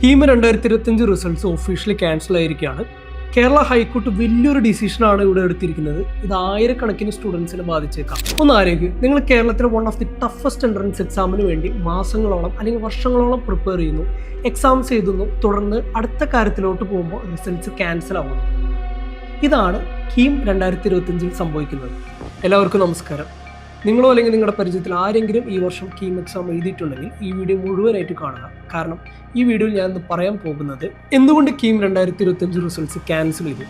KEAM 2025 results officially cancel ആയിരിക്കുകയാണ്. Kerala high court വലിയൊരു ഡിസിഷനാണ് ഇവിടെ എടുത്തിരിക്കുന്നത്. ഇത് ആയിരക്കണക്കിന് സ്റ്റുഡൻസിനെ ബാധിച്ചേക്കാം. ഒന്ന് ആലോചിക്കുക, നിങ്ങൾ കേരളത്തിലെ one of the toughest entrance എക്സാമിന് വേണ്ടി മാസങ്ങളോളം അല്ലെങ്കിൽ വർഷങ്ങളോളം പ്രിപ്പയർ ചെയ്യുന്നു, എക്സാംസ് എഴുതുന്നു, തുടർന്ന് അടുത്ത കാര്യത്തിലോട്ട് പോകുമ്പോൾ റിസൾട്ട്സ് ക്യാൻസൽ ആവുന്നു. ഇതാണ് കീം 2025 സംഭവിക്കുന്നത്. എല്ലാവർക്കും നമസ്കാരം. നിങ്ങളോ അല്ലെങ്കിൽ നിങ്ങളുടെ പരിചയത്തിൽ ആരെങ്കിലും ഈ വർഷം കീം എക്സാം എഴുതിയിട്ടുണ്ടെങ്കിൽ ഈ വീഡിയോ മുഴുവനായിട്ട് കാണുക. കാരണം ഈ വീഡിയോയിൽ ഞാൻ പറയാൻ പോകുന്നത് എന്തുകൊണ്ട് കീം 2025 റിസൾട്ട്സ് ക്യാൻസൽ ചെയ്തു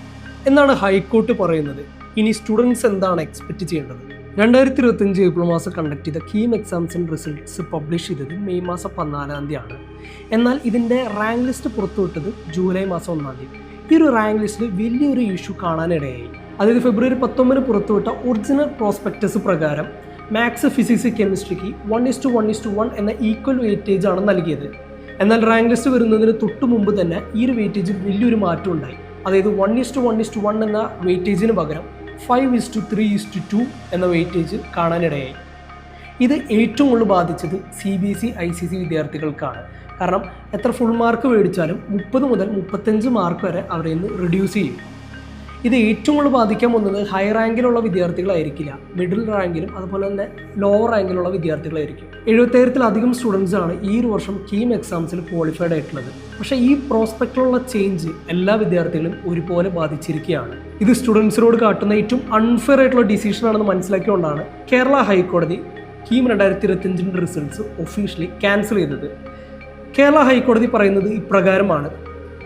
എന്നാണ് ഹൈക്കോർട്ട് പറയുന്നത്. ഇനി സ്റ്റുഡൻസ് എന്താണ് എക്സ്പെക്ട് ചെയ്യേണ്ടത്? 2025 ഏപ്രിൽ മാസം കണ്ടക്ട് ചെയ്ത കീം എക്സാംസിൻ്റെ റിസൾട്ട്സ് പബ്ലിഷ് ചെയ്തത് മെയ് മാസം 14 തീയതിയാണ്. എന്നാൽ ഇതിൻ്റെ റാങ്ക് ലിസ്റ്റ് പുറത്തുവിട്ടത് ജൂലൈ മാസം 1 തീയതി. ഈ ഒരു റാങ്ക് ലിസ്റ്റിൽ വലിയൊരു ഇഷ്യൂ കാണാനിടയായി. അതായത് ഫെബ്രുവരി 19 പുറത്തുവിട്ട ഒറിജിനൽ പ്രോസ്പെക്ടസ് പ്രകാരം മാത്സ്, ഫിസിക്സ്, കെമിസ്ട്രിക്ക് 1:1:1 എന്ന ഈക്വൽ വെയിറ്റേജ് ആണ് നൽകിയത്. എന്നാൽ റാങ്ക് ലിസ്റ്റ് വരുന്നതിന് തൊട്ട് മുമ്പ് തന്നെ ഈ ഒരു വെയിറ്റേജിൽ വലിയൊരു മാറ്റം ഉണ്ടായി. അതായത് 1:1:1 എന്ന വെയിറ്റേജിന് പകരം 5:3:2 എന്ന വെയിറ്റേജ് കാണാനിടയായി. ഇത് ഏറ്റവും കൂടുതൽ ബാധിച്ചത് CBSE ICC വിദ്യാർത്ഥികൾക്കാണ്. കാരണം എത്ര ഫുൾ മാർക്ക് മേടിച്ചാലും 30 മുതൽ 35 മാർക്ക് വരെ അവരിൽ നിന്ന് റിഡ്യൂസ് ചെയ്യും. ഇത് ഏറ്റവും കൂടുതൽ ബാധിക്കാൻ പോകുന്നത് ഹൈ റാങ്കിലുള്ള വിദ്യാർത്ഥികളായിരിക്കില്ല, മിഡിൽ റാങ്കിലും അതുപോലെ തന്നെ ലോവർ റാങ്കിലുള്ള വിദ്യാർത്ഥികളായിരിക്കും. 70,000-ലധികം സ്റ്റുഡൻസ് ആണ് ഈ ഒരു വർഷം കീം എക്സാംസിൽ ക്വാളിഫൈഡ് ആയിട്ടുള്ളത്. പക്ഷേ ഈ പ്രോസ്പെക്റ്റിലുള്ള ചേഞ്ച് എല്ലാ വിദ്യാർത്ഥികളും ഒരുപോലെ ബാധിച്ചിരിക്കുകയാണ്. ഇത് സ്റ്റുഡൻസിനോട് കാട്ടുന്ന ഏറ്റവും അൺഫെയർ ആയിട്ടുള്ള ഡിസിഷനാണെന്ന് മനസ്സിലാക്കിക്കൊണ്ടാണ് കേരള ഹൈക്കോടതി കീം 2025 റിസൾട്ട്സ് ഒഫീഷ്യലി ക്യാൻസൽ ചെയ്തത്. കേരള ഹൈക്കോടതി പറയുന്നത് ഇപ്രകാരമാണ്: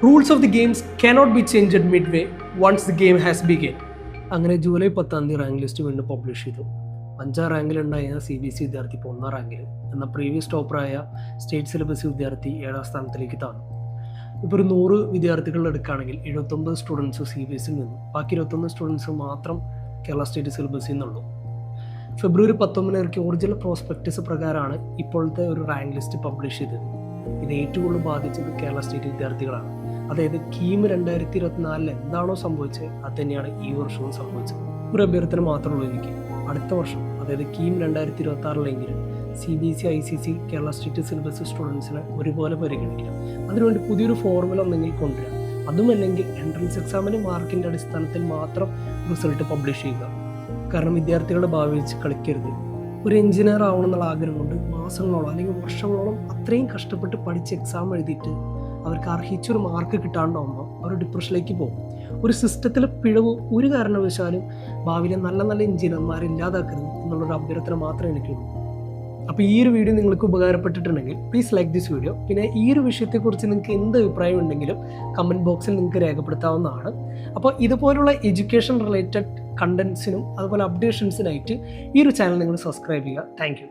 rules of the games cannot be changed midway once the game has begun. അങ്ങനെ ജൂലൈ 10 റാങ്ക് ലിസ്റ്റ് വീണ്ടും പബ്ലിഷ് ചെയ്തു. 5ാം റാങ്കിലുണ്ടായിരുന്ന CBSE വിദ്യാർത്ഥി ഇപ്പോൾ 1ാം റാങ്കിലും, എന്നാൽ പ്രീവിയസ് ടോപ്പറായ സ്റ്റേറ്റ് സിലബസ് വിദ്യാർത്ഥി 7ാം സ്ഥാനത്തിലേക്ക് താഴ്ന്നു. ഇപ്പോൾ ഒരു 100 വിദ്യാർത്ഥികൾ എടുക്കുകയാണെങ്കിൽ 79 സ്റ്റുഡൻസ് CBSE നിന്നും ബാക്കി 21 സ്റ്റുഡൻസ് മാത്രം കേരള സ്റ്റേറ്റ് സിലബസിൽ നിന്നുള്ളൂ. ഫെബ്രുവരി 19 ഇറക്കിയ ഒറിജിനൽ പ്രോസ്പെക്ടസ് പ്രകാരമാണ് ഇപ്പോഴത്തെ ഒരു റാങ്ക് ലിസ്റ്റ് പബ്ലിഷ് ചെയ്തത്. ഇത് ഏറ്റവും കൂടുതൽ ബാധിച്ചത് കേരള സ്റ്റേറ്റ് വിദ്യാർത്ഥികളാണ്. അതായത് കീം 2024 എന്താണോ സംഭവിച്ചത് അത് തന്നെയാണ് ഈ വർഷവും സംഭവിച്ചത്. ഒരു അഭ്യർത്ഥന മാത്രമേ ഉള്ളൂ എനിക്ക്, അടുത്ത വർഷം അതായത് KEAM 2026 CBSE ICC Kerala state syllabus സ്റ്റുഡൻസിനെ ഒരുപോലെ പരിഗണിക്കണം. അതിനുവേണ്ടി പുതിയൊരു ഫോർമുല ഒന്നെങ്കിൽ കൊണ്ടുവരാം. അതുമല്ലെങ്കിൽ എൻട്രൻസ് എക്സാമിന് മാർക്കിൻ്റെ അടിസ്ഥാനത്തിൽ മാത്രം റിസൾട്ട് പബ്ലിഷ് ചെയ്യുക. കാരണം വിദ്യാർത്ഥികളുടെ ഭാവി വെച്ച് കളിക്കരുത്. ഒരു എഞ്ചിനീയർ ആവണമെന്നുള്ള ആഗ്രഹം കൊണ്ട് മാസങ്ങളോളം അല്ലെങ്കിൽ വർഷങ്ങളോളം അത്രയും കഷ്ടപ്പെട്ട് പഠിച്ച് എക്സാം എഴുതിയിട്ട് അവർക്ക് അർഹിച്ചൊരു മാർക്ക് കിട്ടാണ്ടാവുമ്പോൾ അവർ ഡിപ്രഷനിലേക്ക് പോകും. ഒരു സിസ്റ്റത്തിലെ പിഴവ് ഒരു കാരണവശാലും ഭാവിയിലെ നല്ല നല്ല എഞ്ചിനീയർമാരെ ഇല്ലാതാക്കരുത് എന്നുള്ളൊരു അഭ്യർത്ഥന മാത്രമേ എനിക്കുള്ളൂ. അപ്പോൾ ഈ ഒരു വീഡിയോ നിങ്ങൾക്ക് ഉപകാരപ്പെട്ടിട്ടുണ്ടെങ്കിൽ പ്ലീസ് ലൈക്ക് ദിസ് വീഡിയോ. പിന്നെ ഈ ഒരു വിഷയത്തെക്കുറിച്ച് നിങ്ങൾക്ക് എന്ത് അഭിപ്രായം ഉണ്ടെങ്കിലും കമൻറ്റ് ബോക്സിൽ നിങ്ങൾക്ക് രേഖപ്പെടുത്താവുന്നതാണ്. അപ്പോൾ ഇതുപോലുള്ള എഡ്യൂക്കേഷൻ റിലേറ്റഡ് കണ്ടൻസിനും അതുപോലെ അപ്ഡേഷൻസിനായിട്ട് ഈ ഒരു ചാനൽ നിങ്ങൾ സബ്സ്ക്രൈബ് ചെയ്യുക. Thank you.